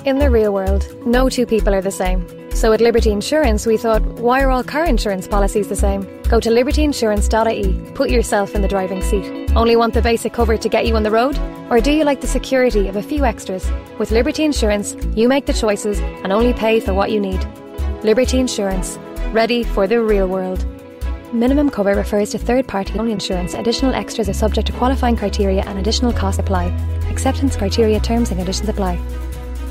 In the real world, no two people are the same. So at Liberty Insurance, we thought, why are all car insurance policies the same? Go to libertyinsurance.ie, put yourself in the driving seat. Only want the basic cover to get you on the road? Or do you like the security of a few extras? With Liberty Insurance, you make the choices and only pay for what you need. Liberty Insurance. Ready for the real world. Minimum cover refers to third-party only insurance. Additional extras are subject to qualifying criteria and additional costs apply. Acceptance criteria, terms and conditions apply.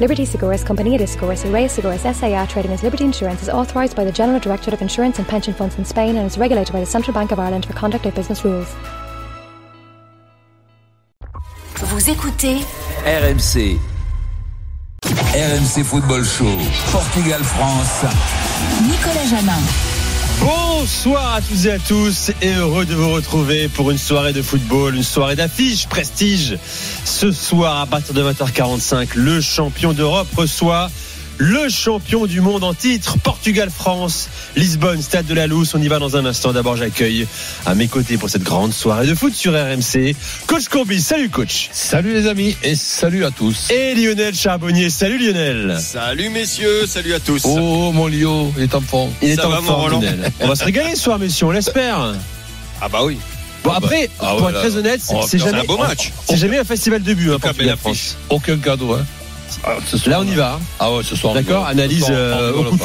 Liberty Seguros, Compañía de Seguros, Array Seguros S.A.A. trading as Liberty Insurance is authorised by the General Directorate of Insurance and Pension Funds in Spain and is regulated by the Central Bank of Ireland for conduct of business rules. Vous écoutez RMC. RMC Football Show. Portugal-France. Nicolas Jamin. Bonsoir à toutes et à tous et heureux de vous retrouver pour une soirée de football, une soirée d'affiches prestige. Ce soir à partir de 20h45, le champion d'Europe reçoit le champion du monde en titre, Portugal-France, Lisbonne, Stade de la Luz. On y va dans un instant. D'abord, j'accueille à mes côtés pour cette grande soirée de foot sur RMC, Coach Courbis. Salut coach. Salut les amis et salut à tous. Et Lionel Charbonnier. Salut Lionel. Salut messieurs, salut à tous. Oh mon Lio, il est en forme. Il est en forme, Lionel. On va se régaler ce soir, messieurs, on l'espère. Ah bah oui. Bon après, pour être très honnête, c'est jamais un beau match. C'est jamais un festival de but, Portugal-France. Aucun cadeau, hein. Là on y va. Ah ouais, ce soir. D'accord, analyse au couteau.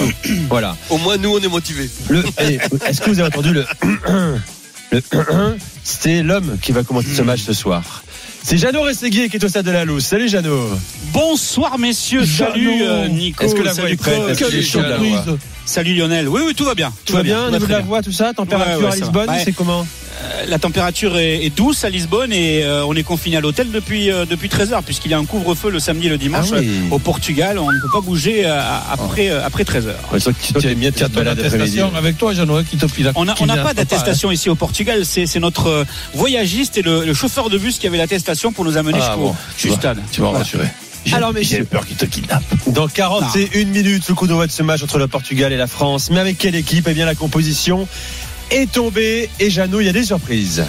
Voilà. Au moins nous on est motivés. Est-ce que vous avez entendu le c'était l'homme qui va commenter ce match ce soir. C'est Jeannot Rességuier qui est au Stade de la Luz. Salut Jeannot. Bonsoir messieurs. Salut Nico. Est-ce que la voix est prête? Salut Lionel. Oui, tout va bien. Tout va bien, au niveau de la voix, tout ça. Température à Lisbonne, c'est comment? La température est douce à Lisbonne et on est confiné à l'hôtel depuis 13h puisqu'il y a un couvre-feu le samedi et le dimanche. Au Portugal. On ne peut pas bouger après 13h. Tu as bien ton attestation avec toi, Jeannot, qui te pile. On n'a pas d'attestation ici au Portugal. C'est notre voyagiste et le chauffeur de bus qui avait l'attestation pour nous amener jusqu'au stade. Tu vas me rassurer. Alors j'ai peur qu'il te kidnappe. Dans 41 minutes, le coup d'envoi de ce match entre le Portugal et la France. Mais avec quelle équipe? Eh bien la composition est tombée et Jeannot, il y a des surprises.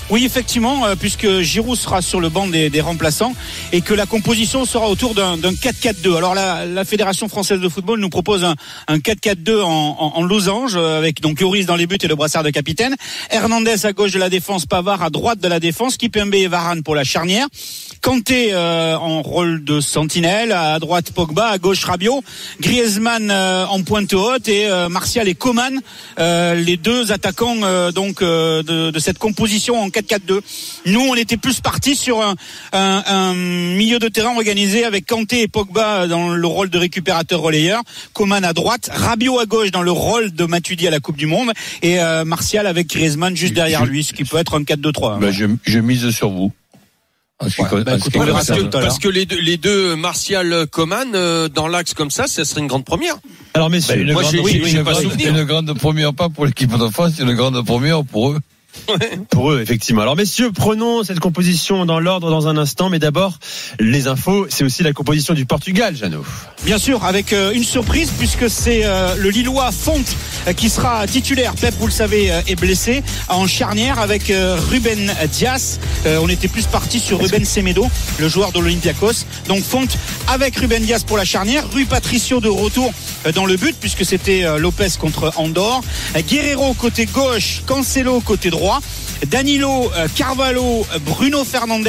Oui, effectivement, puisque Giroud sera sur le banc des remplaçants et que la composition sera autour d'un 4-4-2. Alors la Fédération française de football nous propose un 4-4-2 en losange avec donc Lloris dans les buts et le brassard de capitaine. Hernandez à gauche de la défense, Pavard à droite de la défense, Kimpembe et Varane pour la charnière. Kanté en rôle de sentinelle, à droite Pogba, à gauche Rabiot, Griezmann en pointe haute et Martial et Coman, les deux attaquants de cette composition en 4-4-2. Nous, on était plus partis sur un milieu de terrain organisé avec Kanté et Pogba dans le rôle de récupérateur relayeur, Coman à droite, Rabiot à gauche dans le rôle de Matuidi à la Coupe du Monde et Martial avec Griezmann juste derrière lui, ce qui peut être un 4-2-3. Ben, je mise sur vous. Parce que les deux Martial Coman dans l'axe comme ça serait une grande première. Alors messieurs, une grande première pas pour l'équipe de France, c'est une grande première pour eux. Pour eux, effectivement. Alors messieurs, prenons cette composition dans l'ordre dans un instant, mais d'abord les infos, c'est aussi la composition du Portugal, Jeannot. Bien sûr, avec une surprise puisque c'est le Lillois Fonte qui sera titulaire. Pep, vous le savez, est blessé en charnière avec Ruben Dias. On était plus parti sur Ruben Semedo, le joueur de l'Olympiakos. Donc Fonte avec Ruben Dias pour la charnière, Rui Patricio de retour dans le but puisque c'était Lopez contre Andorre, Guerreiro côté gauche, Cancelo côté droit, Danilo, Carvalho, Bruno Fernandes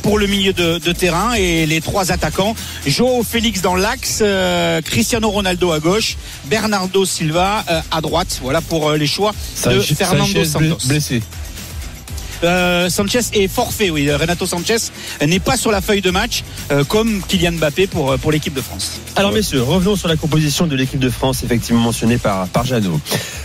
pour le milieu de terrain et les trois attaquants, João Félix dans l'axe, Cristiano Ronaldo à gauche, Bernardo Silva à droite. Voilà pour les choix de Fernando Santos. Blessé. Sanchez est forfait, oui. Renato Sanchez n'est pas sur la feuille de match comme Kylian Mbappé pour l'équipe de France. Alors messieurs, revenons sur la composition de l'équipe de France effectivement mentionnée par Jeannot.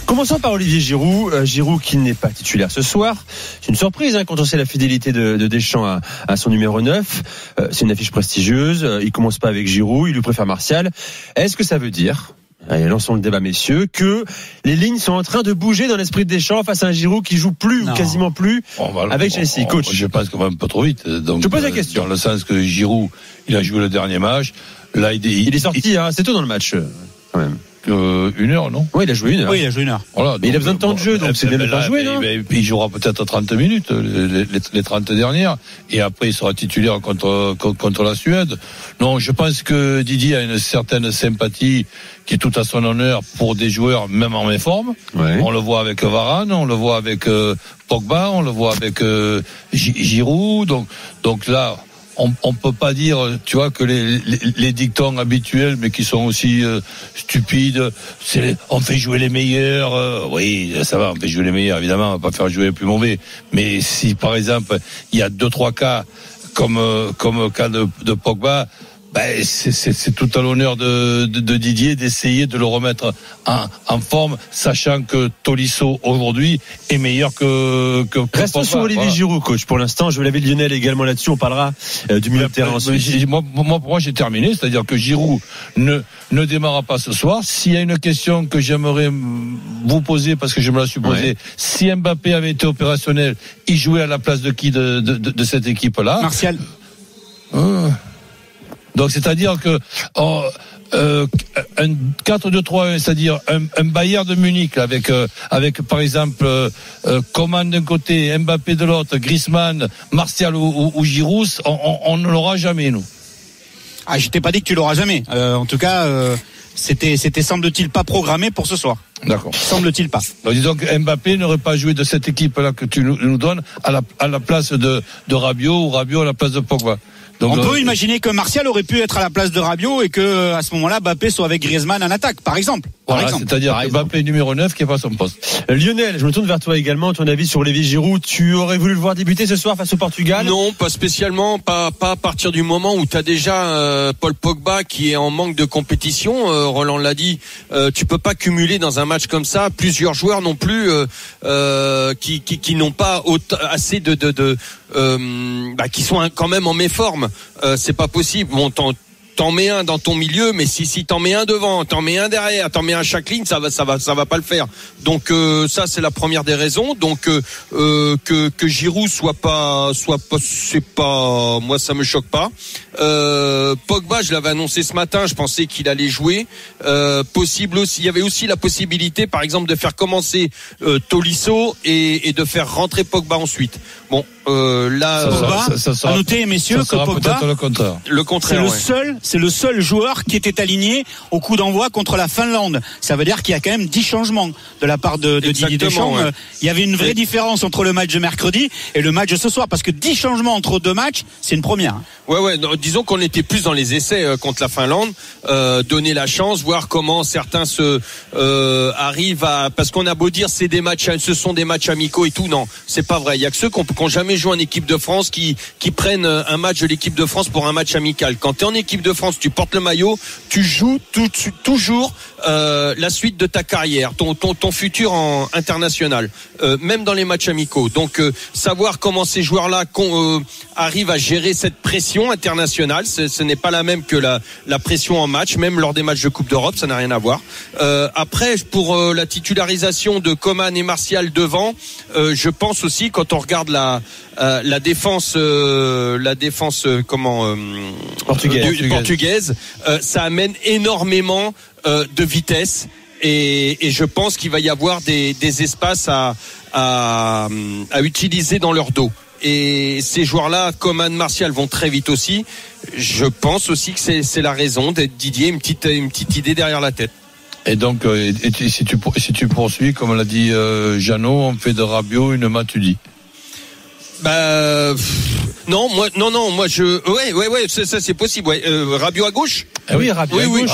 Commençons par Olivier Giroud. Giroud qui n'est pas titulaire ce soir. C'est une surprise quand on sait la fidélité de Deschamps à son numéro 9. C'est une affiche prestigieuse. Il commence pas avec Giroud, il lui préfère Martial. Est-ce que ça veut dire, allez, lançons le débat messieurs, que les lignes sont en train de bouger dans l'esprit de Deschamps face à un Giroud qui joue plus ou quasiment plus avec Chelsea? Coach, je pense qu'on va un peu trop vite. Donc, je pose la question. Dans le sens que Giroud, il a joué le dernier match. Là, il est sorti, c'est tôt dans le match quand même. 1 heure, non? Oui, il a joué 1 heure. Oui, il a joué 1 heure. Voilà, mais il a besoin de temps de jeu, donc c'est bien de pas jouer, non? Il jouera peut-être 30 minutes, les 30 dernières, et après il sera titulaire contre la Suède. Non, je pense que Didier a une certaine sympathie qui est tout à son honneur pour des joueurs même en méforme. Ouais. On le voit avec Varane, on le voit avec Pogba, on le voit avec Giroud. Donc là, on peut pas dire, tu vois, que les dictons habituels, mais qui sont aussi stupides, on fait jouer les meilleurs. Oui, ça va, on fait jouer les meilleurs, évidemment, on va pas faire jouer les plus mauvais. Mais si par exemple il y a 2-3 cas comme le cas de Pogba, ben c'est tout à l'honneur de Didier d'essayer de le remettre en forme, sachant que Tolisso aujourd'hui est meilleur que Restons sur Olivier Giroud, coach. Pour l'instant, je veux laver Lionel également là-dessus. On parlera du milieu de terrain ensuite. Moi, j'ai terminé, c'est-à-dire que Giroud ne démarrera pas ce soir. S'il y a une question que j'aimerais vous poser, parce que je me la suis posée, si Mbappé avait été opérationnel, il jouait à la place de qui de cette équipe-là? Martial. Donc c'est-à-dire que un 4-2-3-1, c'est-à-dire un Bayern de Munich avec par exemple Coman d'un côté, Mbappé de l'autre, Griezmann, Martial ou Giroud, on ne l'aura jamais, nous. Ah, je t'ai pas dit que tu l'auras jamais. En tout cas, c'était semble-t-il pas programmé pour ce soir. D'accord. Semble-t-il pas. Donc disons que Mbappé n'aurait pas joué de cette équipe-là que tu nous donnes à la place de Rabiot, ou Rabiot à la place de Pogba. Donc, on peut imaginer que Martial aurait pu être à la place de Rabiot et que à ce moment-là Mbappé soit avec Griezmann en attaque, par exemple. C'est-à-dire Mbappé numéro 9 qui est pas son poste. Lionel, je me tourne vers toi également. Ton avis sur Olivier Giroud, tu aurais voulu le voir débuter ce soir face au Portugal? Non, pas spécialement, pas à partir du moment où tu as déjà Paul Pogba qui est en manque de compétition. Roland l'a dit, tu peux pas cumuler dans un match comme ça plusieurs joueurs non plus qui n'ont pas assez qui sont quand même en méforme. C'est pas possible. Bon, t'en mets un dans ton milieu, mais si t'en mets un devant, t'en mets un derrière, t'en mets un à chaque ligne, ça va pas le faire. Donc ça c'est la première des raisons. Donc que Giroud soit pas, c'est pas, moi ça me choque pas. Pogba, je l'avais annoncé ce matin, je pensais qu'il allait jouer. Possible aussi, il y avait aussi la possibilité, par exemple, de faire commencer Tolisso et de faire rentrer Pogba ensuite. Bon, là, Pogba, à noter, messieurs, que Pogba, le contraire, c'est le seul joueur qui était aligné au coup d'envoi contre la Finlande. Ça veut dire qu'il y a quand même 10 changements de la part de Didier Deschamps. Ouais. Il y avait une vraie différence entre le match de mercredi et le match de ce soir, parce que 10 changements entre deux matchs, c'est une première. Ouais, disons qu'on était plus dans les essais contre la Finlande, donner la chance, voir comment certains arrivent à, parce qu'on a beau dire ce sont des matchs amicaux et tout, non, c'est pas vrai. Il y a que ceux qui ont jamais joué en équipe de France qui prennent un match de l'équipe de France pour un match amical. Quand tu es en équipe de France, tu portes le maillot, tu joues toujours la suite de ta carrière, ton futur en international, même dans les matchs amicaux. Donc savoir comment ces joueurs-là arrivent à gérer cette pression internationale, ce n'est pas la même que la pression en match, même lors des matchs de Coupe d'Europe, ça n'a rien à voir. Après, pour la titularisation de Coman et Martial devant, je pense aussi, quand on regarde la défense portugaise, ça amène énormément de vitesse et je pense qu'il va y avoir des espaces à utiliser dans leur dos. Et ces joueurs-là, Coman, Martial, vont très vite aussi. Je pense aussi que c'est la raison d'être Didier, une petite idée derrière la tête. Et donc, si tu poursuis, comme l'a dit Jeannot, on fait de Rabiot une Matuidi. Non, moi, ouais, ça c'est possible. Ouais. Rabiot à gauche. Oui, Rabiot à gauche.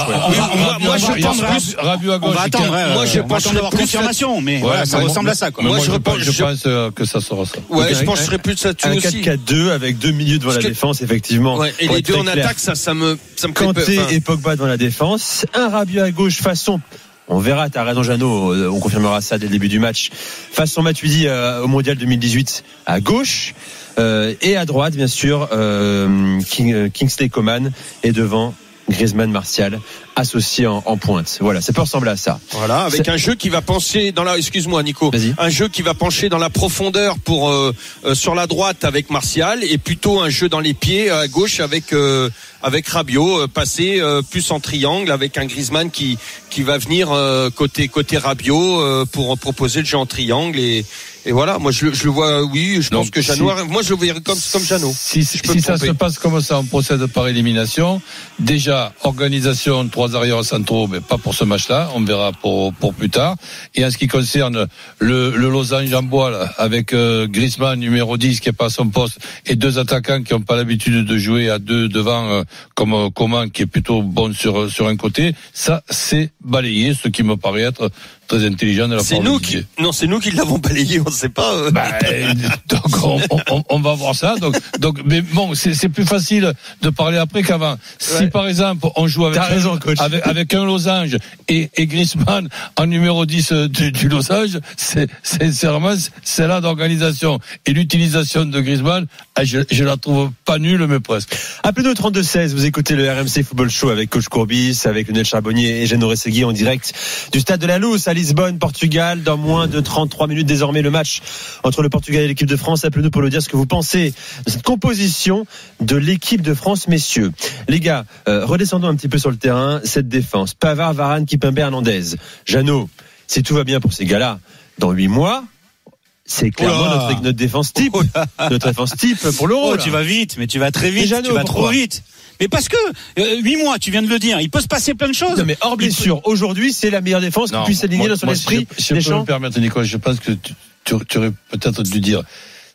Moi, je pense plus. Rabiot à gauche. On va attendre. Moi, je pense d'avoir confirmation, mais voilà, ça ressemble à ça, quoi. Moi, je pense que ça sera ça. Ouais, je penserais plus là-dessus aussi. Un 4-4-2 avec deux milieux devant la défense, effectivement. Ouais, et les deux en attaque, ça me fait peur. Kanté et Pogba devant la défense, un Rabiot à gauche façon. On verra, t'as raison Jeannot, on confirmera ça dès le début du match. Façon Matuidi au Mondial 2018 à gauche, et à droite bien sûr Kingsley Coman, et devant Griezmann, Martial, associé en pointe. Voilà, ça peut ressembler à ça. Voilà, avec un jeu qui va pencher dans la, excuse-moi Nico, Vas-y. un jeu qui va pencher dans la profondeur pour sur la droite avec Martial, et plutôt un jeu dans les pieds à gauche avec Rabiot, passer plus en triangle avec un Griezmann qui va venir côté Rabiot pour proposer le jeu en triangle, et voilà, moi je le vois, oui, je pense que Jeannot, moi je le verrais comme Jeannot. Si ça se passe comme ça, on procède par élimination. Déjà, organisation, 3 arrières centraux, mais pas pour ce match-là, on verra pour plus tard. Et en ce qui concerne le losange en bois, là, avec Griezmann, numéro 10, qui est pas à son poste, et 2 attaquants qui n'ont pas l'habitude de jouer à 2 devant, comme Coman, qui est plutôt bon sur un côté, ça, c'est balayé, ce qui me paraît être très intelligent de la part de Didier. C'est nous qui l'avons balayé, on ne sait pas. Donc on va voir ça. Donc, mais bon, c'est plus facile de parler après qu'avant. Ouais. Si par exemple on joue avec un losange et Griezmann en numéro 10 du losange, sincèrement, c'est là d'organisation et l'utilisation de Griezmann, je la trouve pas nulle, mais presque. Appelez-nous 32-16, vous écoutez le RMC Football Show avec Coach Courbis, avec Lionel Charbonnier et Jeannot Rességui en direct du stade de la Luz à Lisbonne, Portugal. Dans moins de 33 minutes désormais, le match entre le Portugal et l'équipe de France. Appelez-nous pour nous dire ce que vous pensez de cette composition de l'équipe de France, messieurs. Les gars, redescendons un petit peu sur le terrain. Cette défense, Pavard, Varane, Kimpembe, Hernandez. Jeannot, si tout va bien pour ces gars-là, dans 8 mois, c'est clairement notre défense type. Notre défense type pour l'Euro. Oh, tu vas vite, mais tu vas très vite. Jeannot, tu vas pourquoi trop vite. Mais parce que 8 mois, tu viens de le dire, il peut se passer plein de choses. Non, mais hors blessure, aujourd'hui, c'est la meilleure défense qui puisse s'aligner dans son esprit. Si je peux me permettre, Nicolas, je pense que tu aurais peut-être dû dire,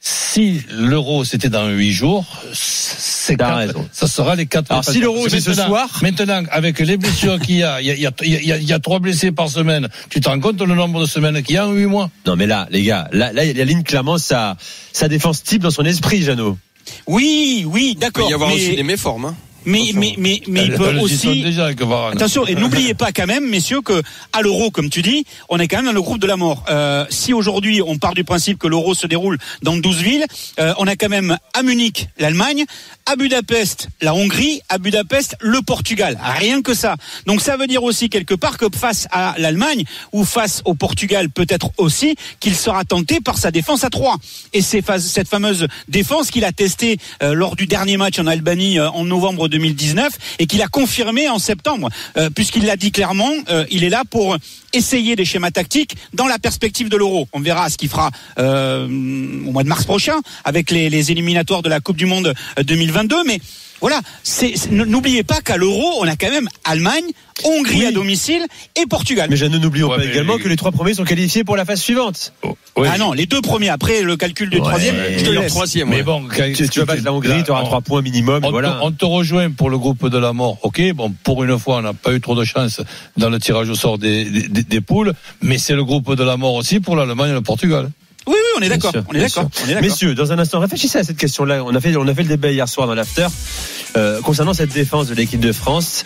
si l'Euro c'était dans 8 jours, ça sera les 4. Alors si l'Euro c'est ce soir. Maintenant, avec les blessures qu'il y a, il y a 3 blessés par semaine. Tu te rends compte le nombre de semaines qu'il y a en 8 mois? Non, mais là, les gars, là, il y a ligne clairement sa défense type dans son esprit, Jeannot. Oui, d'accord. Il peut y avoir aussi des méformes, hein. Mais il peut aussi. Attention, et n'oubliez pas quand même, messieurs, que à l'Euro, comme tu dis, on est quand même dans le groupe de la mort. Si aujourd'hui on part du principe que l'Euro se déroule dans 12 villes, on a quand même à Munich l'Allemagne, à Budapest la Hongrie, à Budapest le Portugal. Rien que ça. Donc ça veut dire aussi quelque part que face à l'Allemagne ou face au Portugal, peut-être aussi qu'il sera tenté par sa défense à 3. Et c'est cette fameuse défense qu'il a testée lors du dernier match en Albanie en novembre 2019 et qu'il a confirmé en septembre, puisqu'il l'a dit clairement, il est là pour essayer des schémas tactiques dans la perspective de l'Euro. On verra ce qu'il fera au mois de mars prochain avec les éliminatoires de la Coupe du Monde 2022, mais voilà, n'oubliez pas qu'à l'Euro, on a quand même Allemagne, Hongrie à domicile et Portugal. Mais n'oublions pas également que les 3 premiers sont qualifiés pour la phase suivante. Oui. Ah non, les 2 premiers, après le calcul du troisième, je te laisse. Troisième, mais bon, tu vas battre la Hongrie, tu auras 3 points minimum. On te rejoint pour le groupe de la mort. Ok, bon, pour une fois, on n'a pas eu trop de chance dans le tirage au sort des poules, mais c'est le groupe de la mort aussi pour l'Allemagne et le Portugal. Oui, on est d'accord. On est d'accord. Messieurs, dans un instant, réfléchissez à cette question-là. On a fait le débat hier soir dans l'after concernant cette défense de l'équipe de France.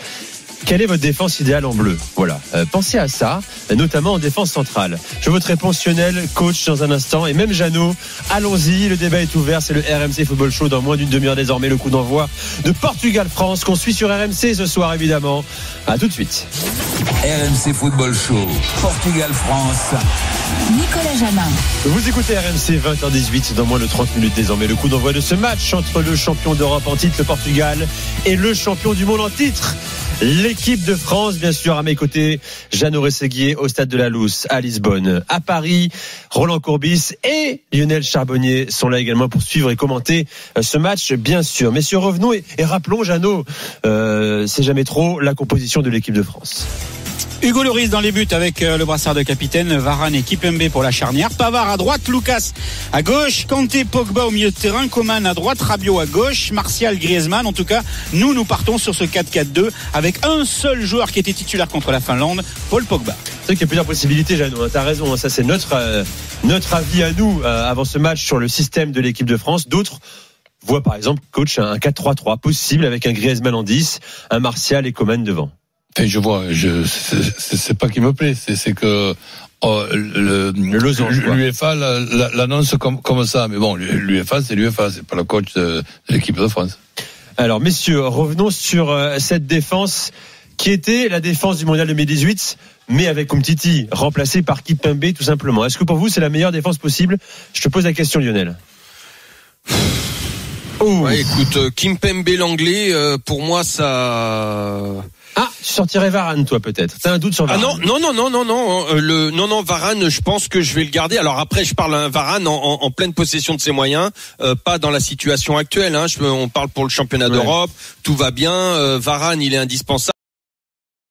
Quelle est votre défense idéale en bleu? Voilà. Pensez à ça, notamment en défense centrale. Je veux votre réponse, Lionel, coach, dans un instant, et même Jeannot. Allons-y, le débat est ouvert. C'est le RMC Football Show dans moins d'une demi-heure désormais. Le coup d'envoi de Portugal-France qu'on suit sur RMC ce soir, évidemment. À tout de suite. RMC Football Show, Portugal-France. Nicolas Jamin. Vous écoutez RMC 20h18 dans moins de 30 minutes désormais. Le coup d'envoi de ce match entre le champion d'Europe en titre, le Portugal, et le champion du monde en titre, l'équipe de France. Bien sûr, à mes côtés, Jeannot Rességui au stade de la Luz à Lisbonne. À Paris, Roland Courbis et Lionel Charbonnier sont là également pour suivre et commenter ce match, bien sûr. Messieurs, revenons et rappelons, Jeannot, c'est jamais trop, la composition de l'équipe de France. Hugo Lloris dans les buts avec le brassard de capitaine, Varane et Kimpembe pour la charnière, Pavard à droite, Lucas à gauche, Kanté, Pogba au milieu de terrain, Coman à droite, Rabiot à gauche, Martial, Griezmann. En tout cas, nous partons sur ce 4-4-2 avec un seul joueur qui était titulaire contre la Finlande, Paul Pogba. C'est vrai qu'il y a plusieurs possibilités, Jeannot. T'as raison, ça c'est notre avis à nous avant ce match sur le système de l'équipe de France. D'autres voient par exemple, coach, un 4-3-3 possible avec un Griezmann en 10, un Martial et Coman devant. Et je vois, c'est pas qui me plaît, c'est que l'UEFA l'annonce comme ça, mais bon, l'UEFA c'est l'UEFA, c'est pas le coach de l'équipe de France. Alors messieurs, revenons sur cette défense qui était la défense du mondial 2018, mais avec Umtiti, remplacé par Kimpembe tout simplement. Est-ce que pour vous, c'est la meilleure défense possible? Je te pose la question, Lionel. Ouais, écoute, Kimpembe l'anglais, pour moi, ça... Ah, tu sortirais Varane, toi, peut-être. T'as un doute sur Varane? Ah non, Varane, je pense que je vais le garder. Alors après, je parle à Varane en pleine possession de ses moyens, pas dans la situation actuelle. On parle pour le championnat d'Europe, tout va bien. Varane, il est indispensable.